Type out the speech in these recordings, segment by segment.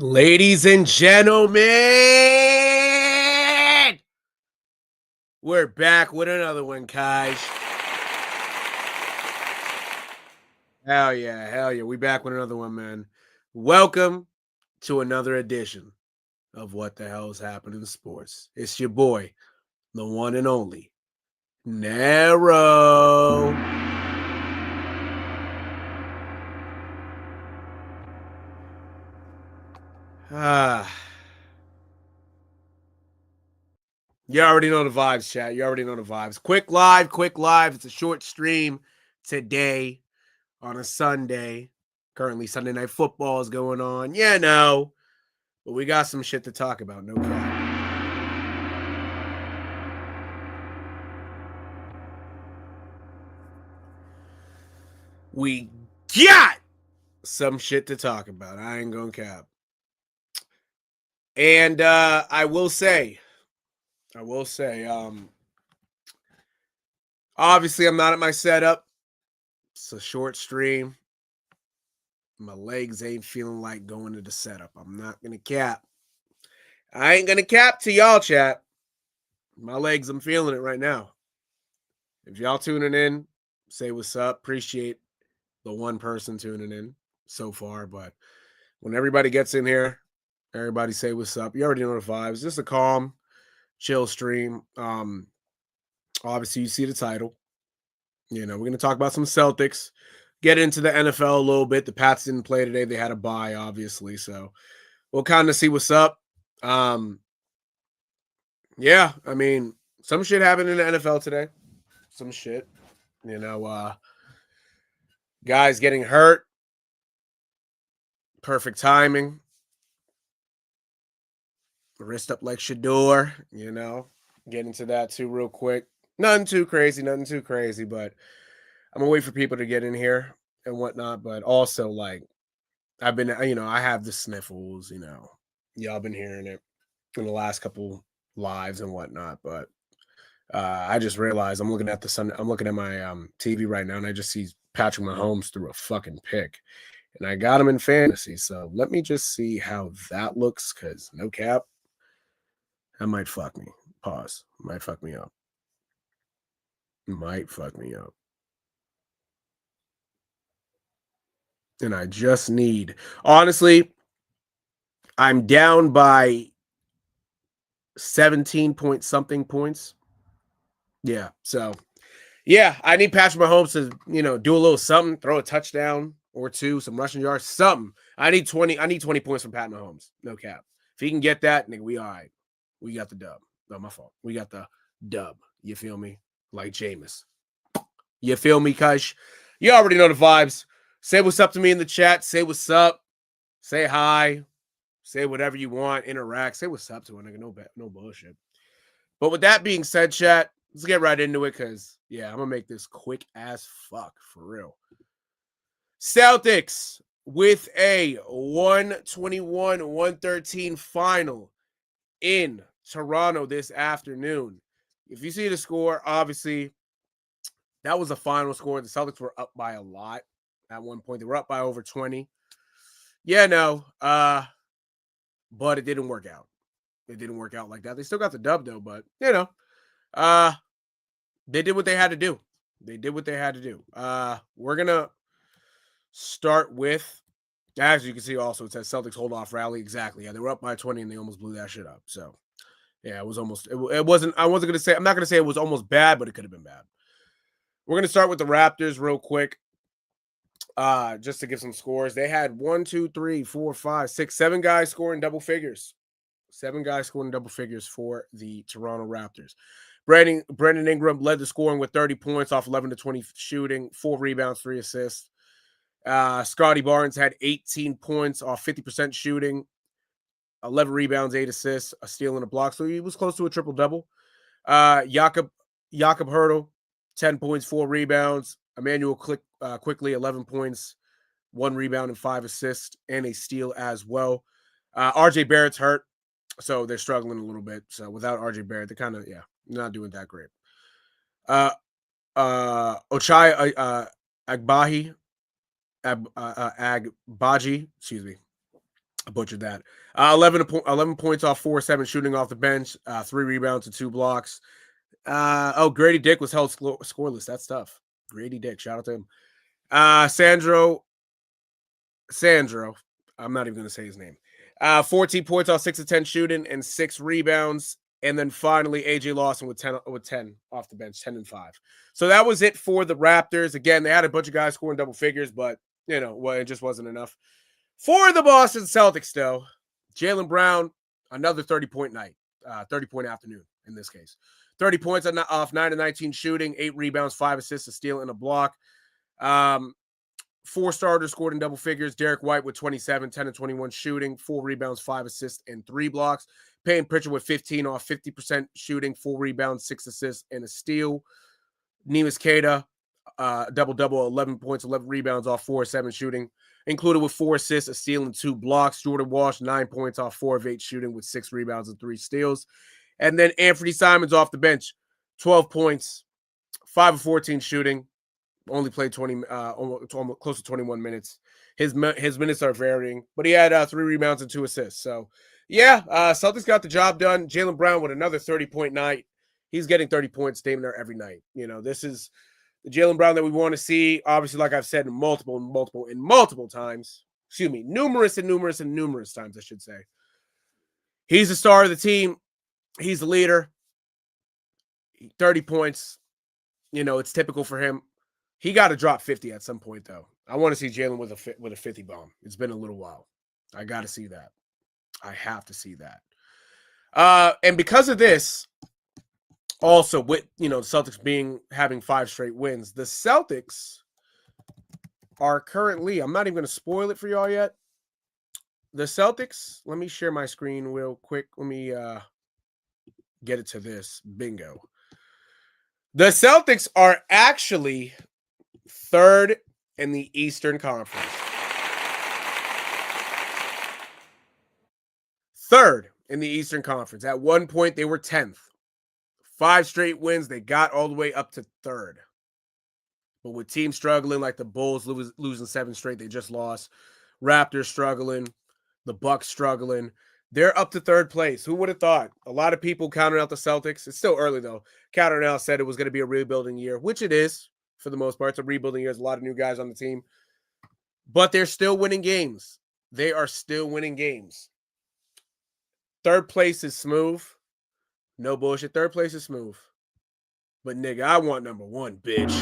Ladies and gentlemen, we're back with another one, guys. Hell yeah. We back with another one, man. Welcome to another edition of What the Hell's Happening in Sports. It's your boy, the one and only, NERO. You already know the vibes, chat. You already know the vibes. Quick live. It's a short stream today on a Sunday. Currently, Sunday Night Football is going on. Yeah, no. But we got some shit to talk about. No cap. We got some shit to talk about. I ain't gonna cap. And I will say, obviously I'm not at my setup. It's a short stream. My legs ain't feeling like going to the setup. I'm not gonna cap. I ain't gonna cap to y'all, chat. My legs, I'm feeling it right now. If y'all tuning in, say what's up. Appreciate the one person tuning in so far, but when everybody gets in here, everybody say what's up. You already know the vibes. Just a calm, chill stream. Obviously, you see the title. You know, we're going to talk about some Celtics, get into the NFL a little bit. The Pats didn't play today. They had a bye, obviously. So we'll kind of see what's up. Yeah, I mean, some shit happened in the NFL today. Some shit. You know, guys getting hurt. Perfect timing. Wrist up like Shador, you know. Get into that too real quick. Nothing too crazy, but I'm gonna wait for people to get in here and whatnot. But also, like, I've been, I have the sniffles, Y'all been hearing it in the last couple lives and whatnot. But I just realized I'm looking at my TV right now, and I just see Patrick Mahomes threw a fucking pick. And I got him in fantasy. So let me just see how that looks, because no cap, that might fuck me. Pause. Might fuck me up. And I just need, honestly, I'm down by 17 point something points. Yeah. So, yeah, I need Patrick Mahomes to, do a little something, throw a touchdown or two, some rushing yards, something. I need 20 points from Pat Mahomes. No cap. If he can get that, nigga, we all right. We got the dub. No, my fault. We got the dub. You feel me? Like Jameis. You feel me, Kush? You already know the vibes. Say what's up to me in the chat. Say what's up. Say hi. Say whatever you want. Interact. Say what's up to a nigga. No bullshit. But with that being said, chat, let's get right into it, because, yeah, I'm going to make this quick as fuck, for real. Celtics with a 121-113 final in Toronto this afternoon. If you see the score, obviously, that was the final score. The Celtics were up by a lot at one point. They were up by over 20. Yeah, no. But it didn't work out. It didn't work out like that. They still got the dub, though, but, they did what they had to do. We're going to start with, as you can see also, it says Celtics hold off rally. Exactly. Yeah, they were up by 20 and they almost blew that shit up. So, yeah, it was almost, it wasn't, I'm not going to say it was almost bad, but it could have been bad. We're going to start with the Raptors real quick. Just to give some scores. They had 1, 2, 3, 4, 5, 6, 7 guys scoring double figures. 7 guys scoring double figures for the Toronto Raptors. Brandon Ingram led the scoring with 30 points off 11 to 20 shooting, 4 rebounds, 3 assists. Scotty Barnes had 18 points off 50% shooting, 11 rebounds, 8 assists, a steal and a block. So he was close to a triple-double. Jakob Hurtel, 10 points, 4 rebounds. Emmanuel Quickly, 11 points, 1 rebound and 5 assists, and a steal as well. RJ Barrett's hurt, so they're struggling a little bit. So without RJ Barrett, they're kind of, not doing that great. Ochai Agbaji, excuse me. I butchered that. 11 points off 4-7 shooting off the bench, 3 rebounds and 2 blocks. Grady Dick was held scoreless. That's tough. Grady Dick, shout out to him. Sandro, I'm not even going to say his name. 14 points off 6 of 10 shooting and 6 rebounds. And then finally, AJ Lawson with 10 off the bench, 10 and 5. So that was it for the Raptors. Again, they had a bunch of guys scoring double figures, but it just wasn't enough. For the Boston Celtics, though, Jaylen Brown, another 30-point night, 30-point afternoon in this case. 30 points off 9 of 19 shooting, 8 rebounds, 5 assists, a steal, and a block. 4 starters scored in double figures. Derek White with 27, 10 and 21 shooting, 4 rebounds, 5 assists, and 3 blocks. Payton Pritchard with 15 off 50% shooting, 4 rebounds, 6 assists, and a steal. Neemias Queta, double-double, 11 points, 11 rebounds off 4-7 shooting, included with 4 assists, a steal, and 2 blocks. Jordan Walsh, 9 points off 4 of 8 shooting with 6 rebounds and 3 steals. And then Anthony Simons off the bench, 12 points, 5 of 14 shooting, only played 20, almost close to 21 minutes. His minutes are varying, but he had 3 rebounds and 2 assists. So, yeah, Celtics got the job done. Jaylen Brown with another 30-point night. He's getting 30 points damn near every night. This is the Jaylen Brown that we want to see. Obviously, like I've said multiple times. Excuse me, numerous times, I should say. He's the star of the team. He's the leader. 30 points. It's typical for him. He got to drop 50 at some point, though. I want to see Jaylen with a 50 bomb. It's been a little while. I got to see that. I have to see that. And because of this, also with Celtics having 5 straight wins, the Celtics are currently, I'm not even going to spoil it for y'all yet. The Celtics, let me share my screen real quick. Let me get it to this. Bingo. The Celtics are actually 3rd in the Eastern Conference. 3rd in the Eastern Conference. At one point, they were 10th. 5 straight wins. They got all the way up to 3rd. But with teams struggling, like the Bulls losing 7 straight, they just lost. Raptors struggling. The Bucks struggling. They're up to 3rd place. Who would have thought? A lot of people counted out the Celtics. It's still early, though. Counted out, said it was going to be a rebuilding year, which it is for the most part. It's a rebuilding year. There's a lot of new guys on the team. But they're still winning games. They are still winning games. 3rd place is smooth. No bullshit. 3rd place is smooth. But, nigga, I want number 1, bitch.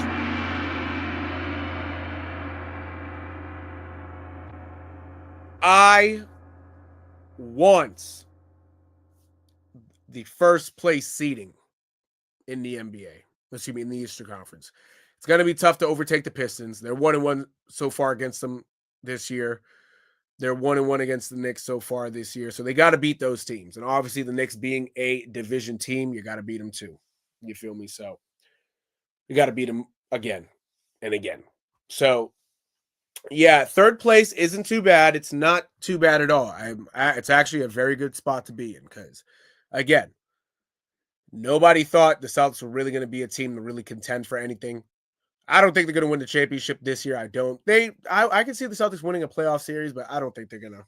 I want the 1st place seeding in the NBA. Excuse me, in the Eastern Conference. It's going to be tough to overtake the Pistons. They're 1-1 so far against them this year. They're 1-1 against the Knicks so far this year. So they got to beat those teams. And obviously the Knicks being a division team, you got to beat them too. You feel me? So you got to beat them again and again. So, yeah, 3rd place isn't too bad. It's not too bad at all. It's actually a very good spot to be in because, again, nobody thought the Celtics were really going to be a team to really contend for anything. I don't think they're going to win the championship this year. I can see the Celtics winning a playoff series, but I don't think they're going to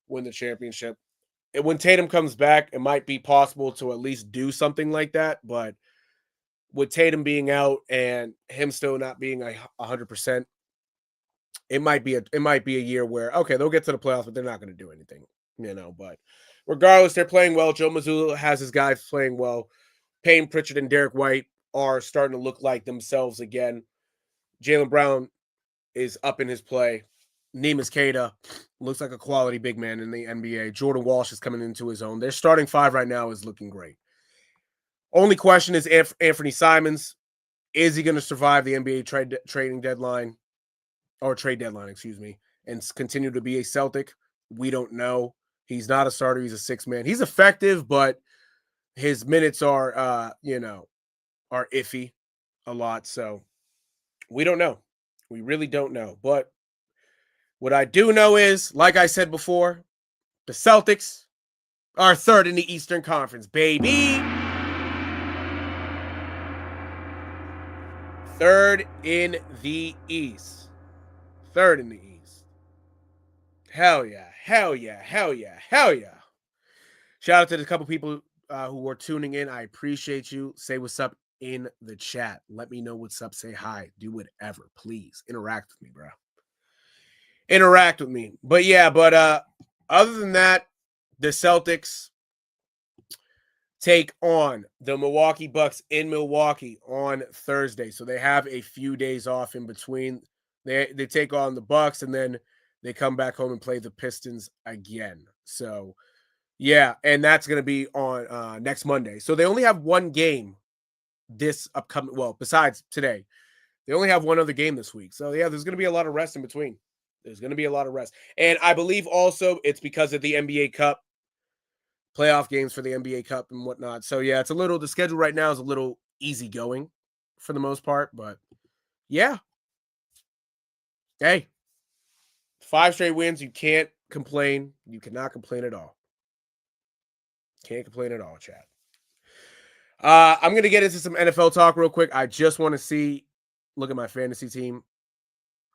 win the championship. When Tatum comes back, it might be possible to at least do something like that. But with Tatum being out and him still not being 100%, it might be a year where, okay, they'll get to the playoffs, but they're not going to do anything, But regardless, they're playing well. Joe Mazzulla has his guys playing well. Payton Pritchard and Derek White are starting to look like themselves again. Jaylen Brown is up in his play. Neemias Queta looks like a quality big man in the NBA. Jordan Walsh is coming into his own. Their starting 5 right now is looking great. Only question is Anthony Simons. Is he going to survive the NBA trade deadline, excuse me, and continue to be a Celtic? We don't know. He's not a starter. He's a 6-man. He's effective, but his minutes are, are iffy a lot. So we don't know. We really don't know. But what I do know is, like I said before, the Celtics are 3rd in the Eastern Conference, baby. 3rd in the East. 3rd in the East. Hell yeah. Hell yeah. Hell yeah. Hell yeah. Shout out to the couple people who are tuning in. I appreciate you. Say what's up in the chat. Let me know what's up. Say hi. Do whatever. Please interact with me, bro. Interact with me. But yeah, other than that, the Celtics take on the Milwaukee Bucks in Milwaukee on Thursday. So they have a few days off in between. They take on the Bucks and then they come back home and play the Pistons again. So yeah, and that's going to be on next Monday. So they only have one game this upcoming, well, besides today. They only have one other game this week. So yeah, there's going to be a lot of rest in between. There's going to be a lot of rest. And I believe also it's because of the NBA Cup, playoff games for the NBA Cup and whatnot. So yeah, it's a little, the schedule right now is a little easygoing for the most part, but yeah. Hey, 5 straight wins. You can't complain. You cannot complain at all. Can't complain at all, chat. I'm going to get into some NFL talk real quick. I just want to look at my fantasy team.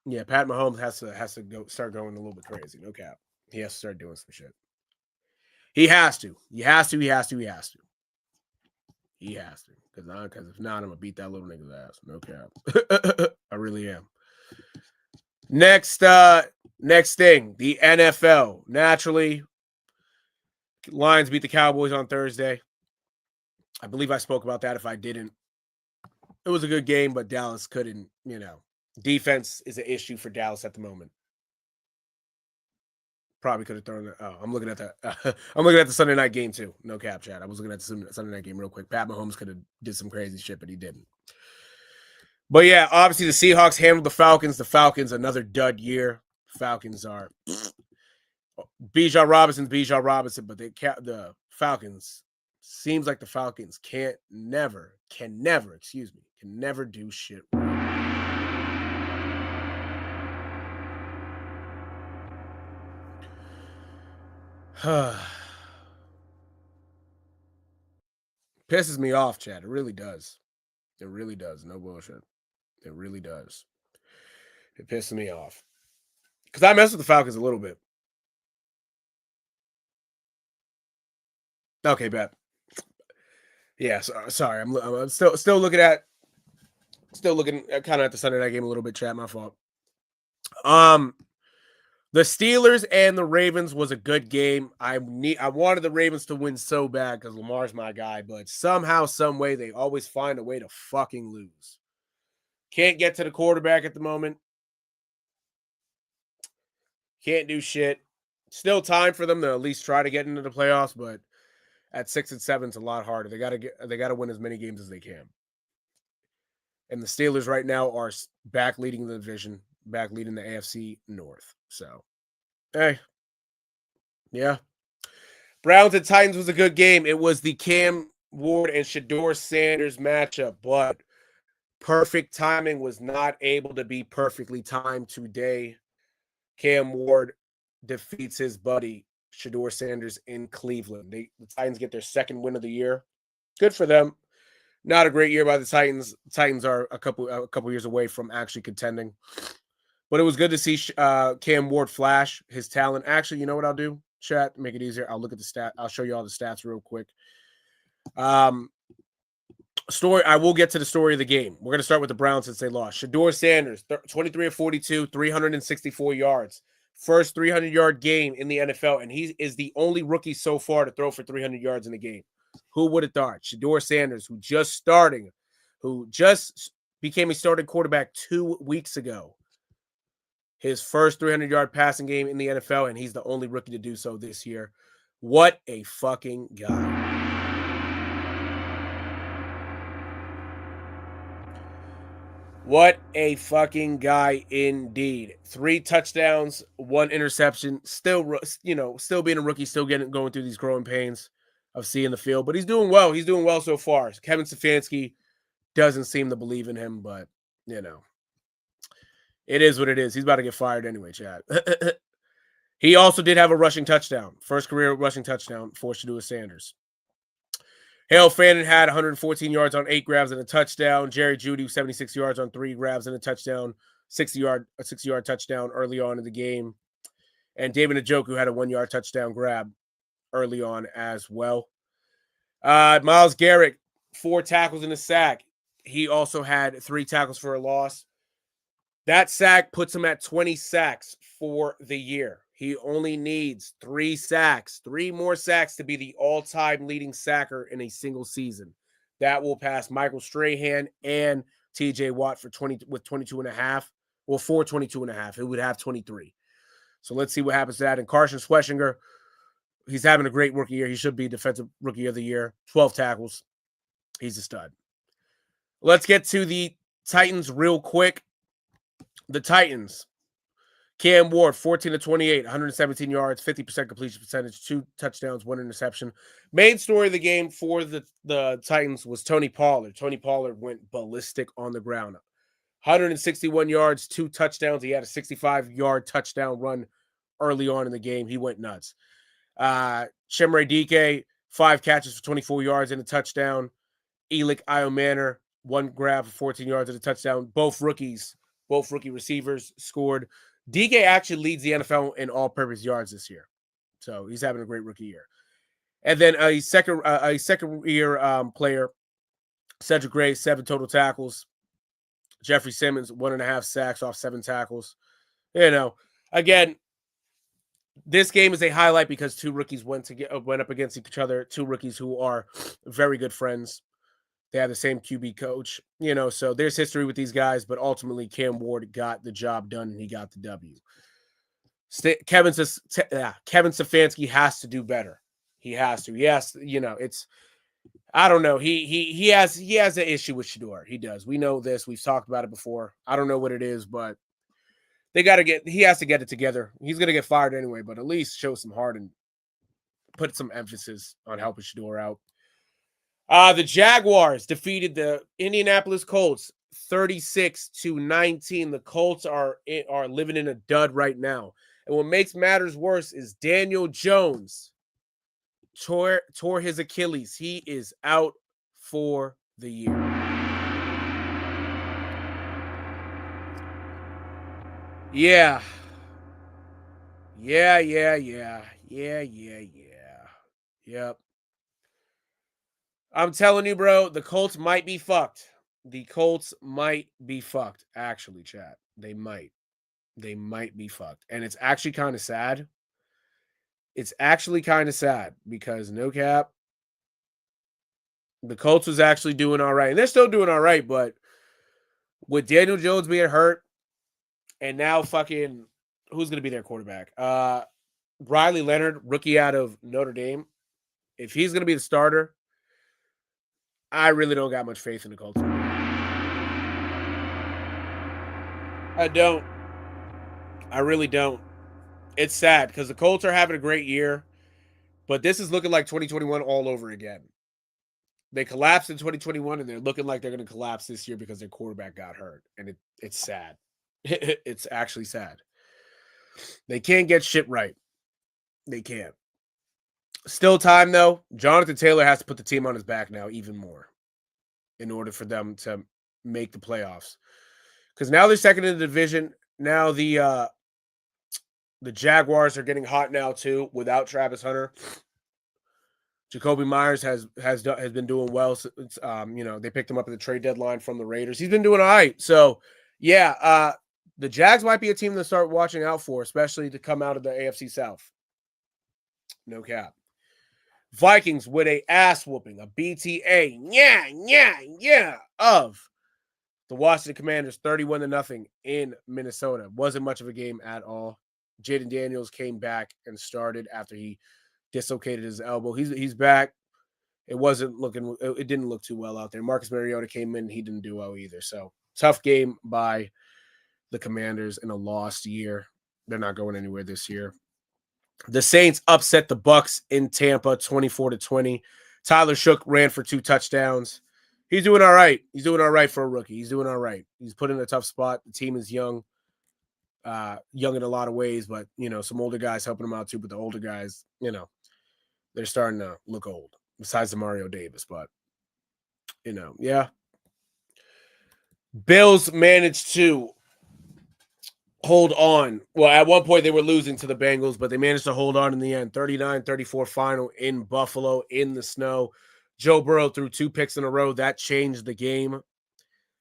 Yeah, Pat Mahomes has to start going a little bit crazy. No cap. He has to start doing some shit. He has to. Because if not, I'm gonna beat that little nigga's ass. No cap. I really am. Next thing, the NFL. Naturally, Lions beat the Cowboys on Thursday. I believe I spoke about that. If I didn't, it was a good game, but Dallas couldn't, defense is an issue for Dallas at the moment. Probably could have thrown it. Oh, I'm looking at that. I'm looking at the Sunday night game too. No cap, chat. I was looking at the Sunday night game real quick. Pat Mahomes could have did some crazy shit, but he didn't. But yeah, obviously the Seahawks handled the Falcons. The Falcons, another dud year. Falcons are Bijan Robinson, but the Falcons seems like the Falcons can never do shit right. Pisses me off, Chad. It really does. It really does. No bullshit. It really does. It pisses me off. Because I mess with the Falcons a little bit. Okay, bet. Yeah, sorry. I'm still looking kind of at the Sunday night game a little bit, chat. My fault. The Steelers and the Ravens was a good game. I wanted the Ravens to win so bad because Lamar's my guy, but somehow, some way, they always find a way to fucking lose. Can't get to the quarterback at the moment. Can't do shit. Still time for them to at least try to get into the playoffs, but at 6-7, it's a lot harder. They gotta win as many games as they can. And the Steelers right now are back leading the division, back leading the AFC North. So, hey, yeah. Browns and Titans was a good game. It was the Cam Ward and Shedeur Sanders matchup, but perfect timing was not able to be perfectly timed today. Cam Ward defeats his buddy Shedeur Sanders in Cleveland. The Titans get their second win of the year. Good for them. Not a great year by the Titans. Titans are a couple years away from actually contending. But it was good to see Cam Ward flash his talent. Actually, you know what I'll do? Chat, make it easier. I'll look at the stat. I'll show you all the stats real quick. Story. I will get to the story of the game. We're going to start with the Browns since they lost. Shedeur Sanders, 23 of 42, 364 yards. First 300-yard game in the NFL, and he is the only rookie so far to throw for 300 yards in a game. Who would have thought? Shedeur Sanders, who just became a starting quarterback 2 weeks ago. His first 300-yard passing game in the NFL, and he's the only rookie to do so this year. What a fucking guy. What a fucking guy indeed. 3 touchdowns, 1 interception. Still being a rookie, still going through these growing pains of seeing the field. But he's doing well. He's doing well so far. Kevin Stefanski doesn't seem to believe in him, but, it is what it is. He's about to get fired anyway, Chad. He also did have a rushing touchdown. First career rushing touchdown for Shedeur Sanders. Hale Fannin had 114 yards on 8 grabs and a touchdown. Jerry Jeudy, 76 yards on 3 grabs and a touchdown. 60-yard touchdown early on in the game. And David Njoku had a 1-yard touchdown grab early on as well. Myles Garrett, 4 tackles and a sack. He also had 3 tackles for a loss. That sack puts him at 20 sacks for the year. He only needs 3 sacks, 3 more sacks to be the all-time leading sacker in a single season. That will pass Michael Strahan and TJ Watt for 22 and a half. Well, for 22 and a half. It would have 23. So let's see what happens to that. And Carson Schweschinger, he's having a great rookie year. He should be Defensive Rookie of the Year. 12 tackles. He's a stud. Let's get to the Titans real quick. The Titans. Cam Ward, 14 to 28, 117 yards, 50% completion percentage, 2 touchdowns, 1 interception. Main story of the game for the Titans was Tony Pollard. Tony Pollard went ballistic on the ground. 161 yards, 2 touchdowns. He had a 65-yard touchdown run early on in the game. He went nuts. Chimere Dike, 5 catches for 24 yards and a touchdown. Elick Iomanor, 1 grab for 14 yards and a touchdown. Both rookie receivers scored. Dike actually leads the NFL in all-purpose yards this year. So he's having a great rookie year. And then a second-year player, Cedric Gray, 7 total tackles. Jeffrey Simmons, 1.5 sacks off 7 tackles. Again, this game is a highlight because 2 rookies went up against each other. 2 rookies who are very good friends. They have the same QB coach, so there's history with these guys, but ultimately Cam Ward got the job done and he got the W. Kevin Stefanski has to do better. He has to. Yes, it's I don't know. He has an issue with Shedeur. He does. We know this. We've talked about it before. I don't know what it is, but he has to get it together. He's gonna get fired anyway, but at least show some heart and put some emphasis on helping Shedeur out. The Jaguars defeated the Indianapolis Colts 36-19. The Colts are living in a dud right now. And what makes matters worse is Daniel Jones tore his Achilles. He is out for the year. Yeah. Yep. I'm telling you, bro, the Colts might be fucked. The Colts might be fucked, actually, chat. They might. They might be fucked. And it's actually kind of sad. It's actually kind of sad because, no cap, the Colts was actually doing all right. And they're still doing all right, but with Daniel Jones being hurt and now fucking, who's going to be their quarterback? Riley Leonard, rookie out of Notre Dame. If he's going to be the starter, I really don't got much faith in the Colts. I don't. I really don't. It's sad because the Colts are having a great year, but this is looking like 2021 all over again. They collapsed in 2021, and they're looking like they're going to collapse this year because their quarterback got hurt, and it's sad. It's actually sad. They can't get shit right. They can't. Still time, though. Jonathan Taylor has to put the team on his back now even more in order for them to make the playoffs. Because now they're second in the division. Now the Jaguars are getting hot now, too, without Travis Hunter. Jacoby Myers has been doing well. Since, they picked him up at the trade deadline from the Raiders. He's been doing all right. So, yeah, the Jags might be a team to start watching out for, especially to come out of the AFC South. No cap. Vikings with a ass whooping, a BTA, of the Washington Commanders, 31-0 in Minnesota. Wasn't much of a game at all. Jaden Daniels came back and started after he dislocated his elbow. He's back. It didn't look too well out there. Marcus Mariota came in, he didn't do well either. So tough game by the Commanders in a lost year. They're not going anywhere this year. The Saints upset the Bucs in Tampa 24-20. Tyler Shook ran for 2 touchdowns. He's doing all right. He's doing all right for a rookie. He's doing all right. He's put in a tough spot. The team is young in a lot of ways, but, some older guys helping him out too. But the older guys, they're starting to look old besides the Mario Davis. But, yeah. Bills managed to hold on. Well, at one point they were losing to the Bengals, but they managed to hold on in the end. 39-34 final in Buffalo in the snow. Joe Burrow threw 2 picks in a row. That changed the game.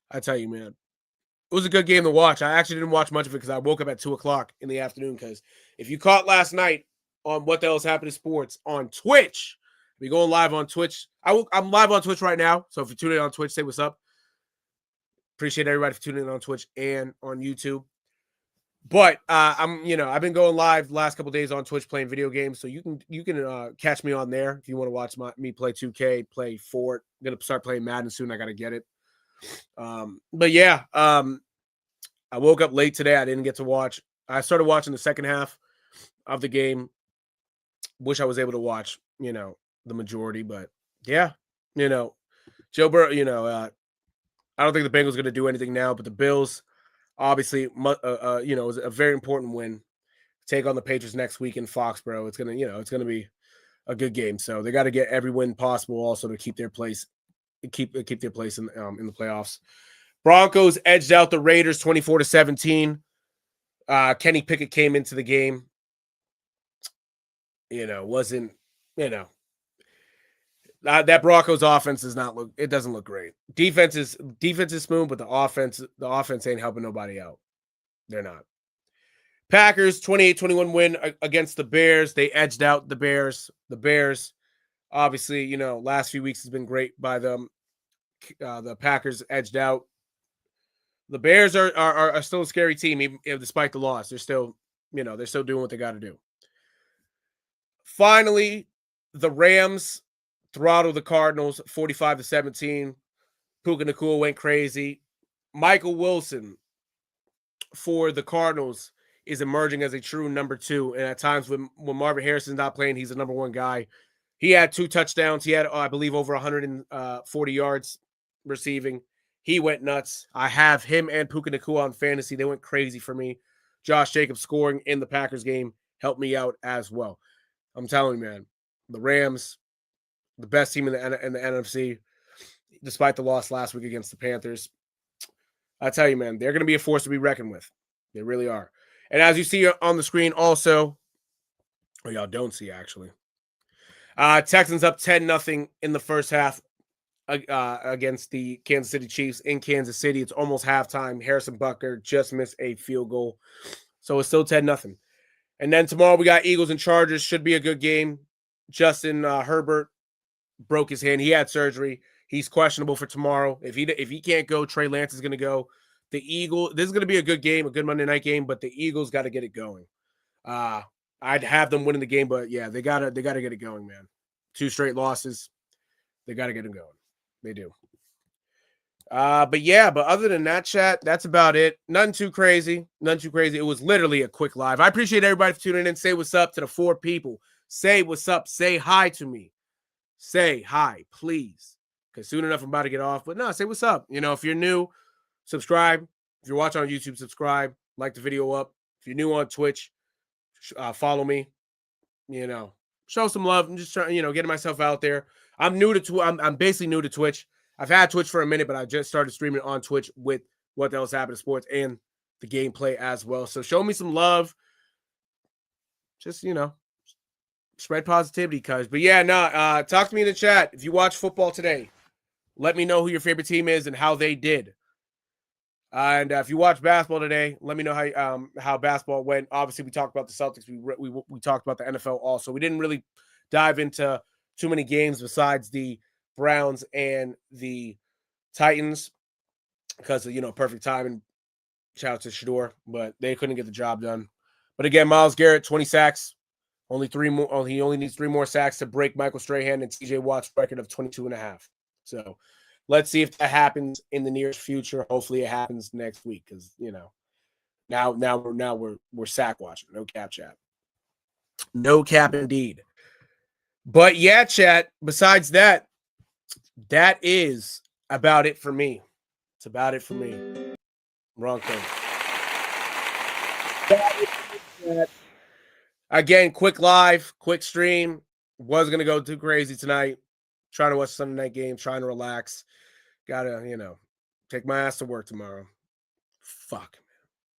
I tell you, man, it was a good game to watch. I actually didn't watch much of it because I woke up at 2:00 in the afternoon. Because if you caught last night on What the Hell's Happening Sports on Twitch, we going live on Twitch. I'm live on Twitch right now. So if you tune in on Twitch, say what's up. Appreciate everybody for tuning in on Twitch and on YouTube. But I've been going live the last couple of days on Twitch playing video games, so you can catch me on there if you want to watch me play 2K, play Fort. I'm gonna start playing Madden soon. I gotta get it. But yeah, I woke up late today. I didn't get to watch. I started watching the second half of the game. Wish I was able to watch, the majority, but yeah, Joe Burrow. I don't think the Bengals going to do anything now, but the Bills. Obviously, it was a very important win. Take on the Patriots next week in Foxborough. It's gonna be a good game. So they got to get every win possible, also to keep their place, keep their place in the playoffs. Broncos edged out the Raiders 24-17. Kenny Pickett came into the game. Wasn't that Broncos offense doesn't look great. Defense is smooth, but the offense ain't helping nobody out. They're not. Packers 28-21 win against the Bears. They edged out the Bears. The Bears, obviously, last few weeks has been great by them. The Packers edged out. The Bears are still a scary team, even despite the loss. They're still doing what they got to do. Finally, the Rams throttled the Cardinals 45-17. Puka Nacua went crazy. Michael Wilson for the Cardinals is emerging as a true number 2. And at times when Marvin Harrison's not playing, he's the number 1 guy. He had 2 touchdowns. He had, I believe, over 140 yards receiving. He went nuts. I have him and Puka Nacua on fantasy. They went crazy for me. Josh Jacobs scoring in the Packers game helped me out as well. I'm telling you, man, the Rams, the best team in the NFC, despite the loss last week against the Panthers. I tell you, man, they're going to be a force to be reckoned with. They really are. And as you see on the screen also, or y'all don't see actually, Texans up 10-0 in the first half against the Kansas City Chiefs in Kansas City. It's almost halftime. Harrison Butker just missed a field goal. So it's still 10-0. And then tomorrow we got Eagles and Chargers. Should be a good game. Justin Herbert broke his hand. He had surgery. He's questionable for tomorrow. If he can't go, Trey Lance is going to go. This is going to be a good game, a good Monday night game, but the Eagles got to get it going. I'd have them winning the game, but yeah, they gotta get it going, man. 2 straight losses. They got to get them going. They do. But other than that, chat, that's about it. Nothing too crazy. It was literally a quick live. I appreciate everybody for tuning in. Say what's up to the 4 people. Say what's up. Say hi to me. Say hi, please. Because soon enough, I'm about to get off. But no, say what's up. If you're new, subscribe. If you're watching on YouTube, subscribe. Like the video up. If you're new on Twitch, follow me. Show some love. I'm just trying, getting myself out there. I'm new to I'm basically new to Twitch. I've had Twitch for a minute, but I just started streaming on Twitch with What the Hell's Happening Sports and the gameplay as well. So show me some love. Just, spread positivity, cuz. But yeah, talk to me in the chat. If you watch football today, let me know who your favorite team is and how they did. And if you watch basketball today, let me know how basketball went. Obviously, we talked about the Celtics. We talked about the NFL also. We didn't really dive into too many games besides the Browns and the Titans because of, perfect timing. Shout out to Shador, but they couldn't get the job done. But again, Myles Garrett, 20 sacks. Only 3 more. He only needs 3 more sacks to break Michael Strahan and TJ Watt's record of 22.5. So let's see if that happens in the near future. Hopefully it happens next week because, now we're sack watching. No cap, chat. No cap indeed. But yeah, chat, besides that, that is about it for me. It's about it for me. Wrong thing. Again, quick live, quick stream. Was going to go too crazy tonight. Trying to watch Sunday night game, trying to relax. Gotta, take my ass to work tomorrow. Fuck.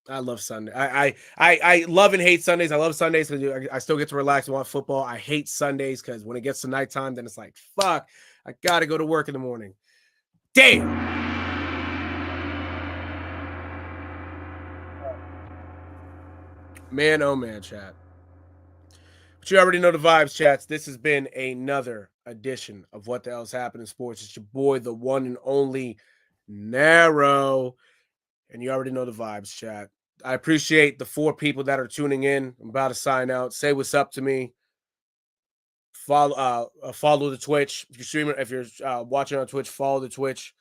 I love Sunday. I love and hate Sundays. I love Sundays because I still get to relax and watch football. I hate Sundays because when it gets to nighttime, then it's like, fuck, I gotta go to work in the morning. Damn. Man, oh man, chat. But you already know the vibes, chats. This has been another edition of What the Hell's Happened in Sports. It's your boy, the one and only NERO. And you already know the vibes, chat. I appreciate the 4 people that are tuning in. I'm about to sign out. Say what's up to me. Follow the Twitch. If you're streaming, if you're watching on Twitch, follow the Twitch.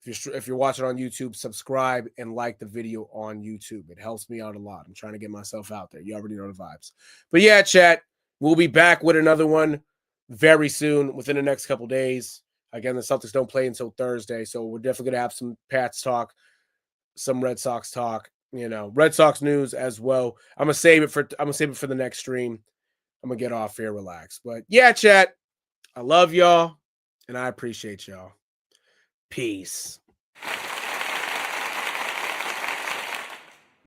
If you're watching on YouTube, subscribe and like the video on YouTube. It helps me out a lot. I'm trying to get myself out there. You already know the vibes. But yeah, chat, we'll be back with another one very soon, within the next couple days. Again, the Celtics don't play until Thursday, so we're definitely gonna have some Pats talk, some Red Sox talk. Red Sox news as well. I'm gonna save it for the next stream. I'm gonna get off here, relax. But yeah, chat, I love y'all and I appreciate y'all. Peace.